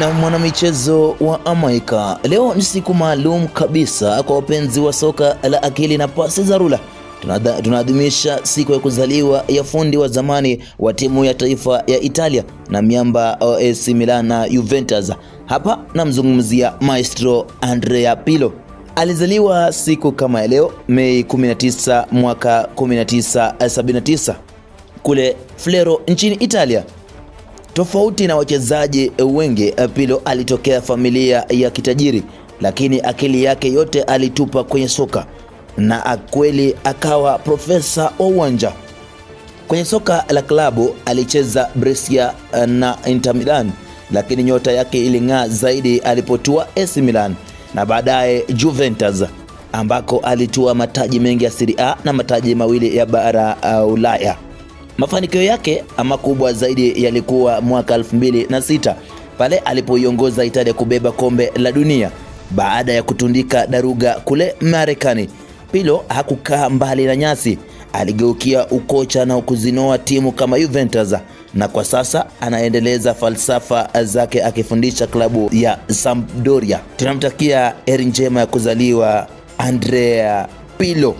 Na mwanamichezo wa Amerika, leo ni siku maalum kabisa kwa wapenzi wa soka la akili na pasi za rula. Tunaadhimisha siku ya kuzaliwa ya fundi wa zamani wa timu ya taifa ya Italia na miamba AC Milan na Juventus. Hapa namzungumzia Maestro Andrea Pirlo. Alizaliwa siku kama leo Mei 19 mwaka 1979 kule Flero nchini Italia. Tofauti na wachezaji wengi, Pirlo alitokea familia ya kitajiri, lakini akili yake yote alitupa kwenye soka na kweli akawa profesa wa uwanja. Kwenye soka la klabu alicheza Brescia na Inter Milan, lakini nyota yake iling'aa zaidi alipotua AC Milan na baadaye Juventus, ambako alitua mataji mengi ya Serie A na mataji mawili ya bara Ulaya. Mafanikio yake makubwa zaidi yalikuwa mwaka 2006 pale alipoiongoza Italia kubeba kombe la dunia baada ya kutundika daruga kule Marekani. Pirlo hakukaa mbali na nyasi, aligeukia ukocha na kuzinoa timu kama Juventus, na kwa sasa anaendeleza falsafa zake akifundisha klabu ya Sampdoria. Tunamtakia heri njema ya kuzaliwa Andrea Pirlo.